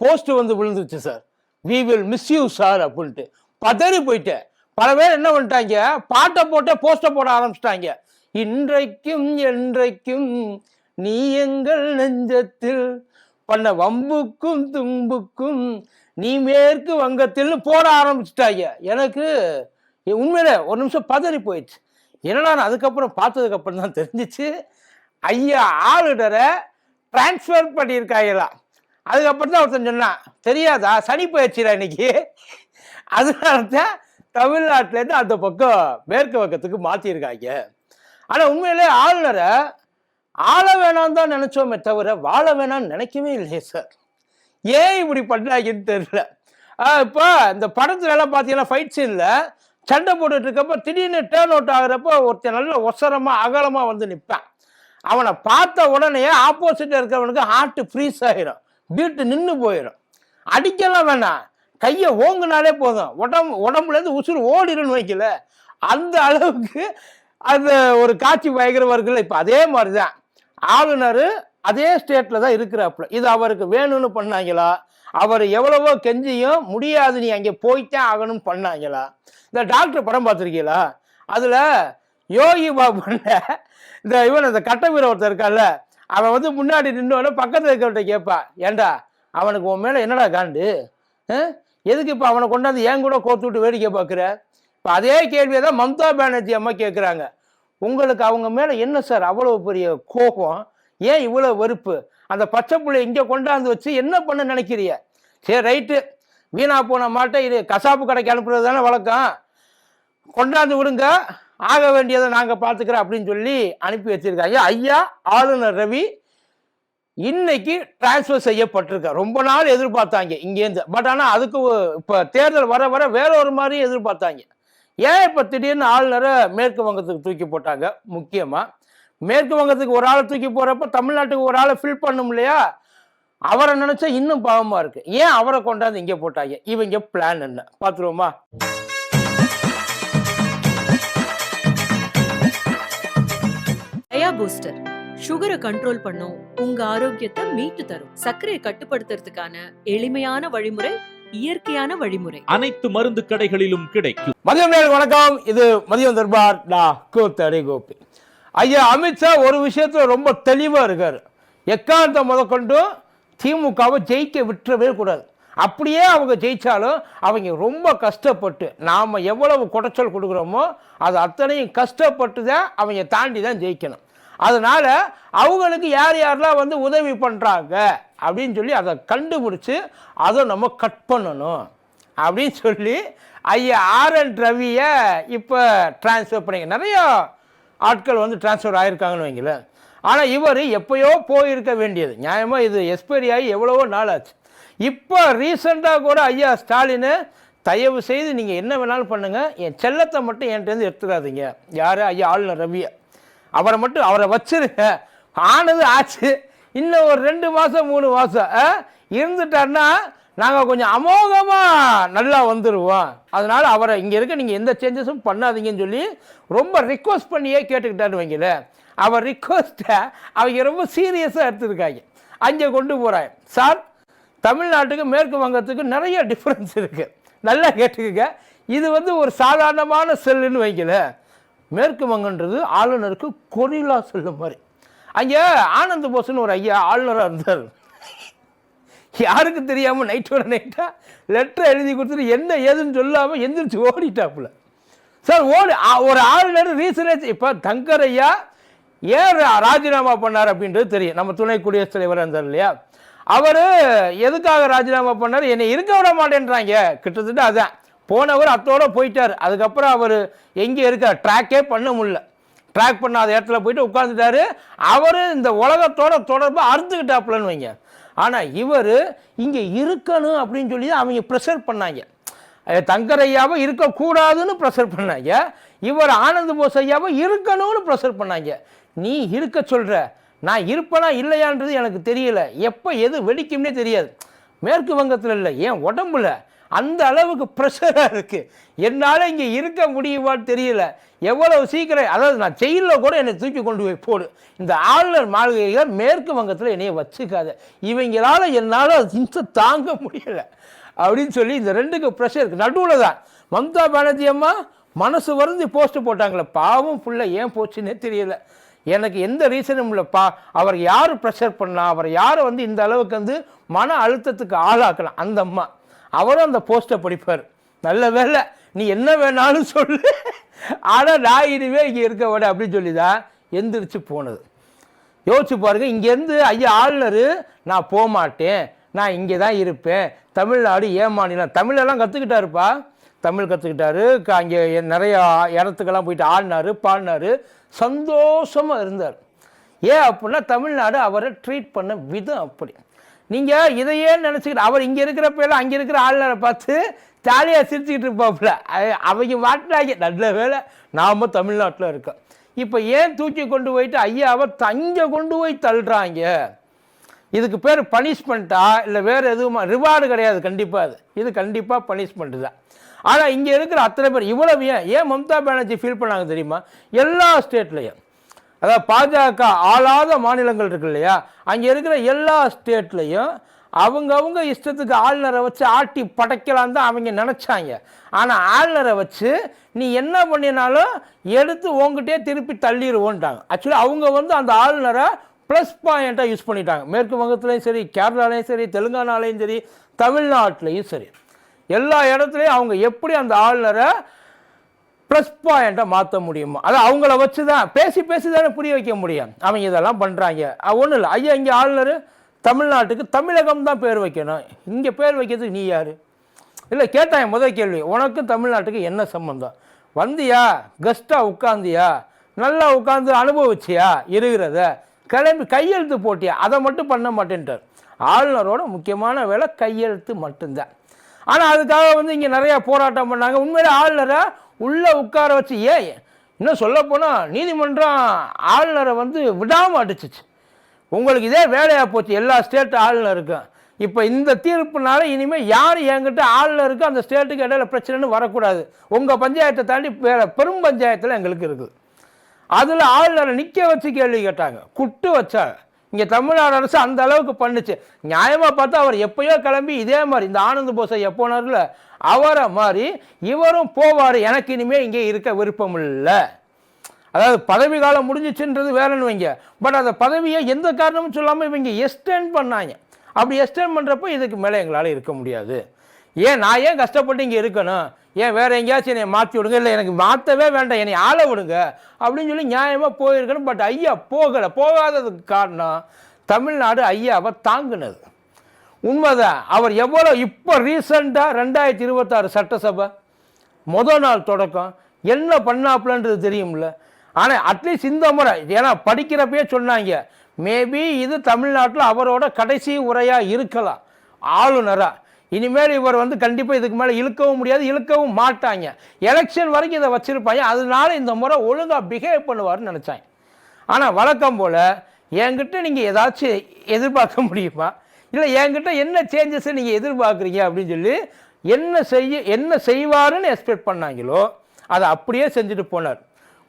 Post வந்து விழுந்துச்சு sir. We will miss you sir அப்படின்ட்டு பதறி போயிட்டேன். பல பேர் என்ன பண்ணிட்டாங்க, பாட்டை போட்டே போஸ்டை போட ஆரம்பிச்சிட்டாங்க. இன்றைக்கும் என்றைக்கும் நீ எங்கள் நெஞ்சத்தில் பண்ண வம்புக்கும் தும்புக்கும் நீ மேற்கு வங்கத்தில் போட ஆரம்பிச்சிட்டாங்க. எனக்கு உண்மையிலே ஒரு நிமிஷம் பதறி போயிடுச்சு. என்னடா அதுக்கப்புறம் பார்த்ததுக்கப்புறம் தான் தெரிஞ்சிச்சு, ஐயா ஆளுநரை டிரான்ஸ்ஃபர் பண்ணியிருக்காங்களா. அதுக்கப்புறம் தான் ஒருத்தன் சொன்னான், தெரியாதா சனி பயிற்சிடா இன்னைக்கு, அதனால தான் தமிழ்நாட்டிலேருந்து அந்த பக்கம் மேற்கு வங்கத்துக்கு மாற்றிருக்காங்க. ஆனால் உண்மையிலே ஆளுநரை ஆள வேணாம் தான் நினைச்சோமே தவிர வாழ வேணாம்னு நினைக்கவே இல்லையே சார். ஏன் இப்படி பண்ணாங்கன்னு தெரியல. இப்போ இந்த படத்துல எல்லாம் பார்த்தீங்கன்னா ஃபைட் சீன்ல சண்டை போட்டுட்டு இருக்கப்ப திடீர்னு டேர்ன் அவுட் ஆகுறப்போ ஒருத்தர் நல்ல ஒசரமா அகலமா வந்து நிற்பான். அவனை பார்த்த உடனே ஆப்போசிட்ல இருக்கிறவனுக்கு ஹார்ட் ஃப்ரீஸ் ஆயிரும், பீட்டு நின்று போயிடும். அடிக்கலாம் வேணாம், கையை ஓங்குனாலே போதும், உடம்புலேருந்து உசுறு ஓடிடுன்னு வைக்கல. அந்த அளவுக்கு அந்த ஒரு காட்சி பயங்கரவர்கள். இப்போ அதே மாதிரி தான் ஆளுநர் அதே ஸ்டேட்ல தான் இருக்கிறாப்புல. இது அவருக்கு வேணும்னு பண்ணாங்களா, அவர் எவ்வளவோ கெஞ்சியும் முடியாது நீ அங்கே போய்த்தான் ஆகணும்னு பண்ணாங்களா. இந்த டாக்டர் படம் பார்த்துருக்கீங்களா, அதில் யோகி பாபு இந்த இந்த கட்டவீர ஒருத்தர் இருக்கான்ல, அவன் வந்து முன்னாடி நின்று பக்கத்தில் இருக்கிறவர்கிட்ட கேட்பா, ஏண்டா அவனுக்கு உன் மேலே என்னடா காண்டு, எதுக்கு இப்போ அவனை கொண்டாந்து ஏன் கூட கோத்து விட்டு வேடிக்கை பார்க்குற. இப்போ அதே கேள்வியை தான் மம்தா பானர்ஜி அம்மா கேட்குறாங்க. உங்களுக்கு அவங்க மேலே என்ன சார் அவ்வளோ பெரிய கோபம், ஏன் இவ்வளோ வெறுப்பு, அந்த பச்சை பிள்ளை இங்கே கொண்டாந்து வச்சு என்ன பண்ண நினைக்கிறிய. சரி ரைட்டு, வீணா போன மாட்டை இது கசாப்பு கடைக்கு அனுப்புறது தானே வழக்கம், கொண்டாந்து விடுங்க, ஆக வேண்டியதை நாங்கள் பார்த்துக்கிறோம் அப்படின்னு சொல்லி அனுப்பி வச்சிருக்காங்க. ஐயா ஆளுநர் ரவி இன்னைக்கு டிரான்ஸ்ஃபர் செய்யப்பட்டிருக்க. ரொம்ப நாள் எதிர்பார்த்தாங்க இங்கேருந்து, பட் ஆனால் அதுக்கு இப்போ தேர்தல் வர வர வேற ஒரு மாதிரி எதிர்பார்த்தாங்க. ஏன் இப்போ திடீர்னு ஆளுநரை மேற்கு வங்கத்துக்கு தூக்கி போட்டாங்க. முக்கியமாக மேற்கு வங்கத்துக்கு ஒரு ஆளை தூக்கி போகிறப்ப தமிழ்நாட்டுக்கு ஒரு ஆளை ஃபில் பண்ணும் இல்லையா, அவரை நினச்சா இன்னும் பாவமாக இருக்கு. ஏன் அவரை கொண்டாந்து இங்கே போட்டாங்க, இவங்க பிளான் என்ன பார்த்துருவோமா. பூஸ்டர் சுகரை கண்ட்ரோல் பண்ணும், உங்க ஆரோக்கியத்தை மீட்டு தரும். சர்க்கரையை கட்டுப்படுத்துறதுக்கான எளிமையான வழிமுறை, இயற்கையான வழிமுறை. அனைத்து மருந்து கடைகளிலும் கிடைக்கும். மதியம் வணக்கம், இது மதியம் தர்பார். கோபி. ஐயா அமித்ஷா ஒரு விஷயத்துல ரொம்ப தெளிவா இருக்காரு. எக்காரணத்தை முதற்கொண்டு திமுகவை ஜெயிக்க விட்டுறவே கூடாது. அப்படியே அவங்க ஜெயிச்சாலும் அவங்க ரொம்ப கஷ்டப்பட்டு, நாம் எவ்வளவு குடைச்சல் கொடுக்குறோமோ அது அத்தனையும் கஷ்டப்பட்டு தான் அவங்க தாண்டி தான் ஜெயிக்கணும். அதனால அவங்களுக்கு யார் யாரெல்லாம் வந்து உதவி பண்ணுறாங்க அப்படின்னு சொல்லி அதை கண்டுபிடிச்சி அதை நம்ம கட் பண்ணணும் அப்படின்னு சொல்லி ஐயா RN ரவியை இப்போ டிரான்ஸ்ஃபர் பண்ணிங்க. நிறையா ஆட்கள் வந்து டிரான்ஸ்ஃபர் ஆகியிருக்காங்கன்னு வைங்களேன். ஆனால் இவர் எப்போயோ போயிருக்க வேண்டியது, நியாயமாக இது எக்ஸ்பைரி ஆகி எவ்வளவோ நாள் ஆச்சு. இப்போ ரீசெண்டாக கூட ஐயா ஸ்டாலின், தயவு செய்து நீங்கள் என்ன வேணாலும் பண்ணுங்கள், என் செல்லத்தை மட்டும் என்கிட்டேருந்து எடுத்துக்காதீங்க. யார் ஐயா ஆளுநர் ரவியை, அவரை மட்டும் அவரை வச்சிருங்க. ஆனது ஆச்சு, இன்னும் ஒரு 2 மாதம் 3 மாதம் இருந்துட்டாருன்னா நாங்கள் கொஞ்சம் அமோகமாக நல்லா வந்துடுவோம். அதனால் அவரை இங்கே இருக்க நீங்கள் எந்த சேஞ்சஸும் பண்ணாதீங்கன்னு சொல்லி ரொம்ப ரிக்வஸ்ட் பண்ணியே கேட்டுக்கிட்டான்னு வைங்கள. அவர் ரிக்வஸ்ட்டை அவங்க ரொம்ப சீரியஸாக எடுத்துருக்காங்க. அங்கே கொண்டு போகிறாங்க. சார், தமிழ்நாட்டுக்கு மேற்கு வங்கத்துக்கு நிறைய டிஃப்ரென்ஸ் இருக்குது, நல்லா கேட்டுக்குங்க. இது வந்து ஒரு சாதாரணமான செல்லுன்னு வைக்கல. மேற்கு வங்கன்றது ஆளுநருக்கு கொரில்லா செல்லு மாதிரி. அங்கே ஆனந்த் போஸ்ன்னு ஒரு ஐயா ஆளுநராக இருந்தார். யாருக்கு தெரியாமல் நைட்டோட நைட்டாக லெட்டரை எழுதி கொடுத்துட்டு என்ன ஏதுன்னு சொல்லாமல் எந்திரிச்சு ஓடிட்டாப்புல. சார் ஒரு ஆளுநர் ரீசனேஜ். இப்போ தங்கர் ஐயா ஏன் ராஜினாமா பண்ணார் அப்படின்றது தெரியும். நம்ம துணை குடியரசுத் தலைவராக இருந்தார் இல்லையா, அவர் எதுக்காக ராஜினாமா பண்ணார், என்னை இருக்க விட மாட்டேன்றாங்க. கிட்டத்தட்ட அதான், போனவர் அத்தோடு போயிட்டார். அதுக்கப்புறம் அவர் எங்கே இருக்கார், ட்ராக்கே பண்ண முடியல. ட்ராக் பண்ணாத இடத்துல போயிட்டு உட்காந்துட்டாரு. அவர் இந்த உலகத்தோட தொடர்பு அறுத்துக்கிட்டாப்புலன்னு வைங்க. ஆனால் இவர் இங்கே இருக்கணும் அப்படின்னு சொல்லி தான் அவங்க ப்ரெஷர் பண்ணாங்க. தங்கர் ஐயாவை இருக்கக்கூடாதுன்னு ப்ரெஷர் பண்ணாங்க. இவர் ஆனந்த் போஸ் ஐயாவை இருக்கணும்னு ப்ரெஷர் பண்ணாங்க. நீ இருக்க சொல்கிற, நான் இருப்பேனா இல்லையான்றது எனக்கு தெரியல, எப்போ எது வெடிக்கும்னே தெரியாது. மேற்கு வங்கத்தில் இல்லை, ஏன் உடம்புல அந்த அளவுக்கு ப்ரெஷராக இருக்குது. என்னால் இங்கே இருக்க முடியுமான்னு தெரியல. எவ்வளவு சீக்கிரம், அதாவது நான் ஜெயிலில் கூட என்னை தூக்கி கொண்டு போய் போடு, இந்த ஆளுநர் மாளிகைகள் மேற்கு வங்கத்தில் என்னைய வச்சுக்காத, இவங்களால் என்னால் இன்சம் தாங்க முடியலை அப்படின்னு சொல்லி இந்த ரெண்டுக்கு ப்ரெஷர் இருக்குது. நடுவில் தான் மம்தா பானர்ஜி அம்மா மனசு வருந்தி போஸ்ட்டு போட்டாங்களே, பாவம் புள்ள ஏன் போச்சுன்னே தெரியல. எனக்கு எந்த ரீசனும் இல்லைப்பா. அவர் யார் ப்ரெஷர் பண்ணா, அவர் யாரை வந்து இந்த அளவுக்கு வந்து மன அழுத்தத்துக்கு ஆளாக்கலாம், அந்த அம்மா. அவரும் அந்த போஸ்ட்டை படிப்பார். நல்ல வேலை, நீ என்ன வேணாலும் சொல்லு, ஆனால் நான் இனிமே இங்கே இருக்க விட அப்படின்னு சொல்லி தான் எந்திரிச்சு போனது. யோசிச்சு பாருங்க, இங்கேருந்து ஐயா ஆளுநர் நான் போக மாட்டேன், நான் இங்கே தான் இருப்பேன், தமிழ்நாடு ஏன் மாநிலம், தமிழெல்லாம் கற்றுக்கிட்டாருப்பா, தமிழ் கற்றுக்கிட்டாரு, அங்கே நிறைய இடத்துக்கெல்லாம் போயிட்டு ஆடினார் பாடினார், சந்தோஷமாக இருந்தார். ஏன் அப்படின்னா தமிழ்நாடு அவரை ட்ரீட் பண்ண விதம் அப்படி. நீங்கள் இதையே நினச்சிக்கிட்டு அவர் இங்கே இருக்கிறப்பெல்லாம் அங்கே இருக்கிற ஆளுநரை பார்த்து ஜாலியாக சிரிச்சுக்கிட்டு இருப்பாப்புல. அவங்க மாட்டினாங்க. நல்ல வேலை நாம் தமிழ்நாட்டில் இருக்கோம். இப்போ ஏன் தூக்கி கொண்டு போயிட்டு ஐயாவை தங்க கொண்டு போய் தள்ளுறாங்க? இதுக்கு பேர் பனிஷ்மெண்ட்டா இல்லை வேறு எதுவுமா? ரிவார்டு கிடையாது கண்டிப்பாக. இது கண்டிப்பாக பனிஷ்மெண்ட்டு தான். ஆனால் இங்கே இருக்கிற அத்தனை பேர் இவ்வளவு ஏன் மம்தா பானர்ஜி ஃபீல் பண்ணாங்க தெரியுமா? எல்லா ஸ்டேட்லேயும், அதாவது பாஜக ஆளாத மாநிலங்கள் இருக்கு இல்லையா, அங்கே இருக்கிற எல்லா ஸ்டேட்லேயும் அவங்க இஷ்டத்துக்கு ஆளுநரை வச்சு ஆட்டி படைக்கலான்னு தான் அவங்க நினச்சாங்க. ஆனால் ஆளுநரை வச்சு நீ என்ன பண்ணினாலும் எடுத்து உங்ககிட்டே திருப்பி தள்ளிடுவோன்ட்டாங்க. ஆக்சுவலி அவங்க வந்து அந்த ஆளுநரை ப்ளஸ் பாயிண்ட்டாக யூஸ் பண்ணிட்டாங்க. மேற்கு வங்கத்துலேயும் சரி, கேரளாலையும் சரி, தெலுங்கானாலையும் சரி, தமிழ்நாட்டிலையும் சரி, எல்லா இடத்துலையும் அவங்க எப்படி அந்த ஆளுநரை ப்ளஸ் பாயிண்ட்டை மாற்ற முடியுமோ அதை அவங்கள வச்சு தான் பேசி தானே புரிய வைக்க முடியும். அவங்க இதெல்லாம் பண்ணுறாங்க. ஒன்றும் இல்லை, ஐயா இங்கே ஆளுநர் தமிழ்நாட்டுக்கு தமிழகம் தான் பேர் வைக்கணும், இங்கே பேர் வைக்கிறதுக்கு நீ யார்? இல்லை கேட்டாங்க முதல் கேள்வி, உனக்கும் தமிழ்நாட்டுக்கு என்ன சம்மந்தம்? வந்தியா, கெஸ்ட்டாக உட்காந்தியா, நல்லா உட்காந்து அனுபவிச்சியா இருக்கிறத, கிளம்பி கையெழுத்து போட்டியா? அதை மட்டும் பண்ண மாட்டேன்ட்டார். ஆளுநரோட முக்கியமான வேலை கையெழுத்து மட்டும்தான். ஆனால் அதுக்காக வந்து இங்கே நிறையா போராட்டம் பண்ணாங்க. உண்மையிலே ஆளுநரை உள்ளே உட்கார வச்சு, ஏன் இன்னும் சொல்லப்போனால் நீதிமன்றம் ஆளுநரை வந்து விடாமல் அடிச்சிச்சு. உங்களுக்கு இதே வேலையாக போச்சு எல்லா ஸ்டேட் ஆளுநருக்கும். இப்போ இந்த தீர்ப்புனால இனிமேல் யார் என்கிட்ட ஆளுநருக்கு அந்த ஸ்டேட்டுக்கு இடையில பிரச்சனைன்னு வரக்கூடாது. உங்கள் பஞ்சாயத்தை தாண்டி வேறு பெரும் பஞ்சாயத்தில் எங்களுக்கு இருக்குது. அதில் ஆளுநரை நிற்க வச்சு கேள்வி கேட்டாங்க, குட்டு வச்சாங்க. இங்கே தமிழ்நாடு அரசு அந்த அளவுக்கு பண்ணுச்சு. நியாயமாக பார்த்தா அவர் எப்போயோ கிளம்பி இதே மாதிரி இந்த ஆனந்த் போஸை எப்போனார்ல அவரை மாதிரி இவரும் போவார், எனக்கு இனிமேல் இங்கே இருக்க விருப்பம் இல்லை. அதாவது பதவி காலம் முடிஞ்சிச்சுன்றது வேறன்னு வைங்க, பட் அந்த பதவியை எந்த காரணமும் சொல்லாமல் இவங்க எக்ஸ்டெண்ட் பண்ணாங்க. அப்படி எக்ஸ்டெண்ட் பண்ணுறப்போ இதுக்கு மேலே எங்களால் இருக்க முடியாது. நான் ஏன் கஷ்டப்பட்டு இங்கே இருக்கணும், ஏன் வேறு எங்கேயாச்சும் என்னை மாற்றி விடுங்க, இல்லை எனக்கு மாற்றவே வேண்டாம், என்னை ஆள விடுங்க அப்படின்னு சொல்லி நியாயமாக போயிருக்கணும். பட் ஐயா போகாததுக்கு காரணம் தமிழ்நாடு ஐயாவை தாங்கினது. உண்மைதான். அவர் எவ்வளோ இப்போ ரீசண்டாக 2026 சட்டசபை முதல் நாள் தொடக்கம் என்ன பண்ணாப்புலன்றது தெரியும்ல. ஆனால் அட்லீஸ்ட் இந்த முறை, ஏன்னா படிக்கிறப்பயே சொன்னாங்க, மேபி இது தமிழ்நாட்டில் அவரோட கடைசி உரையாக இருக்கலாம் ஆளுநராக. இனிமேல் இவர் வந்து கண்டிப்பாக இதுக்கு மேலே இழுக்கவும் முடியாது, இழுக்கவும் மாட்டாங்க. எலெக்ஷன் வரைக்கும் இதை வச்சுருப்பாங்க. அதனால இந்த முறை ஒழுங்காக பிஹேவ் பண்ணுவார்னு நினச்சாங்க. ஆனால் வழக்கம் போல் என்கிட்ட நீங்கள் ஏதாச்சும் எதிர்பார்க்க முடியுமா, இல்லை என்கிட்ட என்ன சேஞ்சஸை நீங்கள் எதிர்பார்க்குறீங்க அப்படின்னு சொல்லி என்ன செய்வாருன்னு எக்ஸ்பெக்ட் பண்ணாங்களோ அதை அப்படியே செஞ்சுட்டு போனார்.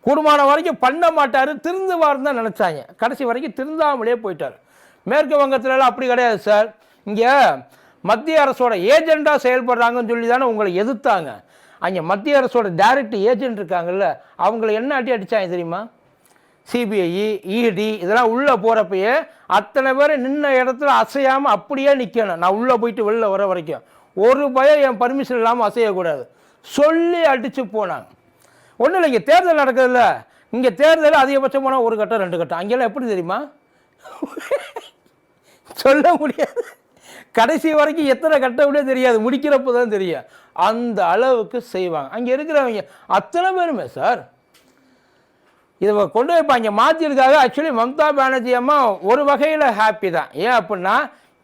கூடுமான வரைக்கும் பண்ண மாட்டார், திருந்துவார்னு தான் நினச்சாங்க. கடைசி வரைக்கும் திருந்தாமலே போயிட்டார். மேற்கு வங்கத்துலலாம் அப்படி கிடையாது சார். இங்கே மத்திய அரசோட ஏஜெண்டாக செயல்படுறாங்கன்னு சொல்லி தானே உங்களை எதிர்த்தாங்க. அங்கே மத்திய அரசோட டைரக்ட் ஏஜென்ட் இருக்காங்கல்ல, அவங்களை என்ன அடித்தாங்க தெரியுமா? சிபிஐ, இடி இதெல்லாம் உள்ளே போகிறப்பயே அத்தனை பேர் நின்ன இடத்துல அசையாமல் அப்படியே நிற்கணும். நான் உள்ளே போயிட்டு வெளில வர வரைக்கும் ஒரு பயம் என் பர்மிஷன் இல்லாமல் அசையக்கூடாது சொல்லி அடித்து போனாங்க. ஒன்றும் இல்லை, இங்கே தேர்தல் நடக்குதுல்ல, இங்கே தேர்தல் அதிகபட்சம் போனால் 1 கட்டம் 2 கட்டம். அங்கெல்லாம் எப்படி தெரியுமா? சொல்ல முடியாது. கடைசி வரைக்கும் எத்தனை கட்டம்னே தெரியாது, முடிக்கிறப்போ தான் தெரியும். அந்த அளவுக்கு செய்வாங்க அங்கே இருக்கிறவங்க அத்தனை பேருமே. சார் இதை கொண்டு வைப்பாங்க மாற்றிருக்காங்க. ஆக்சுவலி மம்தா பானர்ஜி அம்மா ஒரு வகையில் ஹாப்பி தான். ஏன் அப்படின்னா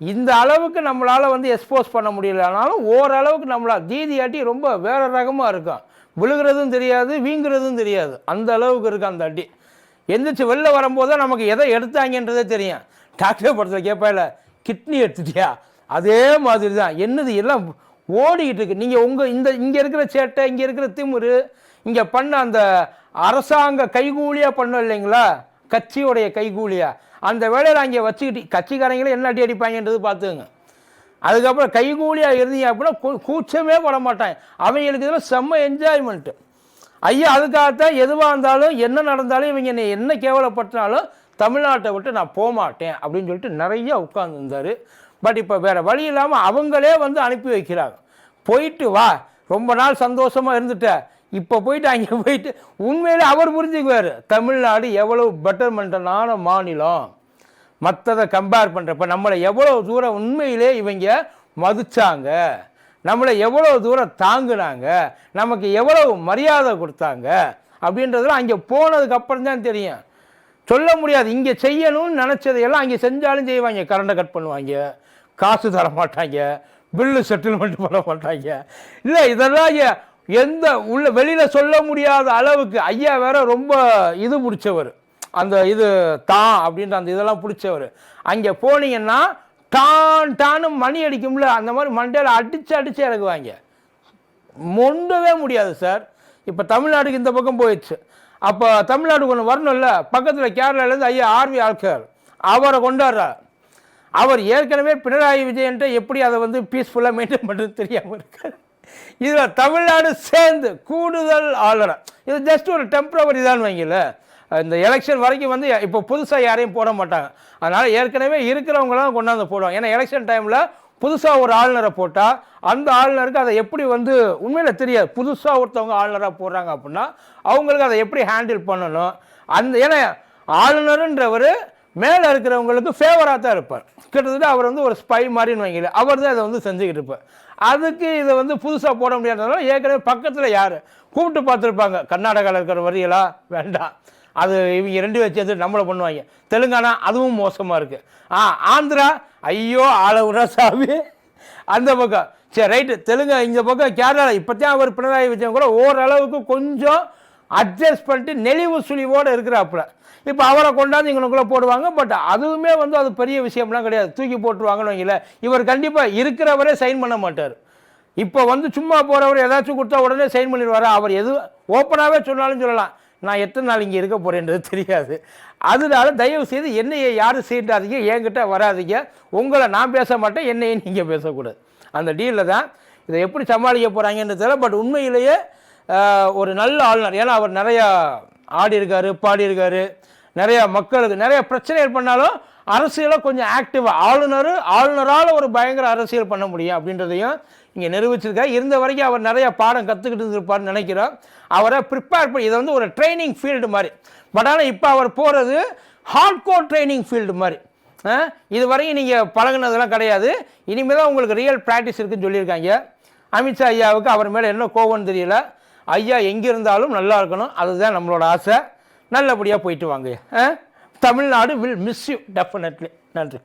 இந்த அளவுக்கு நம்மளால் வந்து எக்ஸ்போஸ் பண்ண முடியலனாலும் ஓரளவுக்கு நம்மளால் தீதியாட்டி ரொம்ப வேறு ரகமாக இருக்கும். விழுகிறதும் தெரியாது, வீங்குறதும் தெரியாது, அந்த அளவுக்கு இருக்குது அந்த அடி. எந்திரிச்சு வெளில வரும்போது தான் நமக்கு எதை எடுத்தாங்கன்றதே தெரியும். டாக்டர் படத்தில் கேட்பாயில கிட்னி எடுத்துட்டியா, அதே மாதிரி தான். என்னது எல்லாம் ஓடிக்கிட்டு இருக்கு. நீங்கள் இங்கே இருக்கிற சேட்டை, இங்கே இருக்கிற திமிரு, இங்கே பண்ண அந்த அரசாங்க கைகூலியாக பண்ணோம் இல்லைங்களா, கட்சியோடைய கைகூலியாக, அந்த வேலையில் அங்கே வச்சுக்கிட்டு கட்சிக்காரங்களே என்ன அடி அடிப்பாங்கன்றது பார்த்துங்க. அதுக்கப்புறம் கைகூலியாக இருந்தீங்க அப்படின்னா கூச்சமே பட மாட்டாங்க. அவங்களுக்கு இதில் செம்ம என்ஜாய்மெண்ட்டு. ஐயா அதுக்காகத்தான் எதுவாக இருந்தாலும் என்ன நடந்தாலும் இவங்க என்னை என்ன கேவலப்படுத்தினாலும் தமிழ்நாட்டை விட்டு நான் போக மாட்டேன் அப்படின்னு சொல்லிட்டு நிறைய உட்கார்ந்துருந்தார். பட் இப்போ வேறு வழி இல்லாமல் அவங்களே வந்து அனுப்பி வைக்கிறாங்க. போயிட்டு வா, ரொம்ப நாள் சந்தோஷமாக இருந்துட்ட, இப்போ போயிட்டு அங்கே போயிட்டு உண்மையிலே அவர் புரிஞ்சுக்குவார் தமிழ்நாடு எவ்வளோ பெட்டர்மெண்டனான மாநிலம். மற்றதை கம்பேர் பண்ணுறப்ப நம்மளை எவ்வளோ தூரம் உண்மையிலே இவங்க மதிச்சாங்க, நம்மளை எவ்வளோ தூரம் தாங்குனாங்க, நமக்கு எவ்வளவு மரியாதை கொடுத்தாங்க அப்படின்றதெல்லாம் அங்கே போனதுக்கப்புறம் தான் தெரியும். சொல்ல முடியாது. இங்கே செய்யணும்னு நினச்சதையெல்லாம் அங்கே செஞ்சாலும் செய்வாங்க. கரண்டை கட் பண்ணுவாங்க, காசு தர மாட்டாங்க, பில்லு செட்டில்மெண்ட் பண்ண மாட்டாங்க. இல்லை இதெல்லாம் எந்த வெளியில் சொல்ல முடியாத அளவுக்கு. ஐயா வேற ரொம்ப இது பிடிச்சவர், அந்த இது தான் அப்படின்ற அந்த இதெல்லாம் பிடிச்சவர். அங்கே போனீங்கன்னா டான்னு மணி அடிக்கும்ல, அந்த மாதிரி மண்டையில் அடித்து இறக்குவாங்க. மொண்டவே முடியாது சார். இப்போ தமிழ்நாட்டுக்கு இந்த பக்கம் போயிடுச்சு. அப்போ தமிழ்நாட்டுக்கு ஒன்று வரணும்ல, பக்கத்தில் கேரளாலேருந்து ஐயா ஆர்வி ஆல்கர் அவரை கொண்டாடுறார். அவர் ஏற்கனவே பினராயி விஜயன்ட்ட எப்படி அதை வந்து பீஸ்ஃபுல்லாக மெயின்டைன் பண்ணுறது தெரியாமல் இருக்கார். இதில் தமிழ்நாடு சேர்ந்து கூடுதல் ஆளுநர், இது ஜஸ்ட் ஒரு டெம்பரவரி தான் வைங்கல. இந்த எலெக்ஷன் வரைக்கும் வந்து இப்போ புதுசாக யாரையும் போட மாட்டாங்க. அதனால் ஏற்கனவே இருக்கிறவங்களாம் கொண்டாந்து போடுவாங்க. ஏன்னா எலெக்ஷன் டைமில் புதுசாக ஒரு ஆளுநரை போட்டால் அந்த ஆளுநருக்கு அதை எப்படி வந்து உண்மையில் தெரியாது. புதுசாக ஒருத்தவங்க ஆளுநராக போடுறாங்க அப்படின்னா அவங்களுக்கு அதை எப்படி ஹேண்டில் பண்ணணும். ஏன்னா ஆளுநருன்றவர் மேலே இருக்கிறவங்களுக்கு ஃபேவராக தான் இருப்பார். கிட்டத்தட்ட அவர் வந்து ஒரு ஸ்பை மாதிரின்னு வைங்கல, அவர் தான் இதை வந்து செஞ்சுக்கிட்டு இருப்பார். அதுக்கு இதை வந்து புதுசாக போட முடியாததுனால ஏற்கனவே பக்கத்தில் யார் கூப்பிட்டு பார்த்துருப்பாங்க. கர்நாடகாவில் இருக்கிற வரியலா வேண்டாம், அது இவங்க ரெண்டு வச்சு எது நம்மளை பண்ணுவாங்க. தெலுங்கானா அதுவும் மோசமாக இருக்குது. ஆந்திரா ஐயோ ஆளவுரா சாமி அந்த பக்கம். சரி ரைட்டு, தெலுங்கா இந்த பக்கம் கேரளா. இப்போத்தான் அவர் பினராயி விஜயன் கூட ஓரளவுக்கு கொஞ்சம் அட்ஜஸ்ட் பண்ணிட்டு நெளிவு சுழிவோடு இருக்கிறாப்புல. இப்போ அவரை கொண்டாந்து இவங்களுக்குள்ளே போடுவாங்க. பட் அதுவுமே வந்து அது பெரிய விஷயம்லாம் கிடையாது, தூக்கி போட்டுருவாங்கன்னு வைங்கள. இவர் கண்டிப்பாக இருக்கிறவரே சைன் பண்ண மாட்டார். இப்போ வந்து சும்மா போகிறவர் ஏதாச்சும் கொடுத்தா உடனே சைன் பண்ணிடுவார். அவர் எது ஓப்பனாகவே சொன்னாலும் சொல்லலாம், நான் எத்தனை நாள் இங்கே இருக்க போகிறேன்றது தெரியாது. அதனால தயவு செய்து என்னையை யாரும் செய்யாதீங்க, என்கிட்ட வராதிங்க. உங்களை நான் பேச மாட்டேன், என்னையே நீங்கள் பேசக்கூடாது. அந்த டீலில் தான் இதை எப்படி சமாளிக்க போகிறாங்கன்னு தெரியல. பட் உண்மையிலேயே ஒரு நல்ல ஆளுநர். ஏன்னா அவர் நிறையா ஆடி இருக்காரு, பாடியிருக்காரு, நிறையா மக்களுக்கு நிறைய பிரச்சனைகள் பண்ணாலும் அரசியலை கொஞ்சம் ஆக்டிவாக ஆளுநரால் ஒரு பயங்கர அரசியல் பண்ண முடியும் அப்படின்றதையும் இங்கே நிரூபிச்சிருக்காரு. இருந்த வரைக்கும் அவர் நிறையா பாடம் கற்றுக்கிட்டு இருந்திருப்பார்னு நினைக்கிறோம். அவரை ப்ரிப்பேர் பண்ணி இதை வந்து ஒரு ட்ரைனிங் ஃபீல்டு மாதிரி. பட் ஆனால் இப்போ அவர் போகிறது ஹார்ட்கோர் ட்ரைனிங் ஃபீல்டு மாதிரி. இது வரைக்கும் நீங்கள் பழகினதெல்லாம் கிடையாது, இனிமேல் தான் உங்களுக்கு ரியல் ப்ராக்டிஸ் இருக்குன்னு சொல்லியிருக்காங்க. அமித்ஷா ஐயாவுக்கு அவர் மேலே என்ன கோவம்னு தெரியல. ஐயா எங்கே இருந்தாலும் நல்லா இருக்கணும், அதுதான் நம்மளோட ஆசை. நல்லபடியாக போயிட்டு வாங்க. Tamil Nadu will miss you definitely. நன்றி.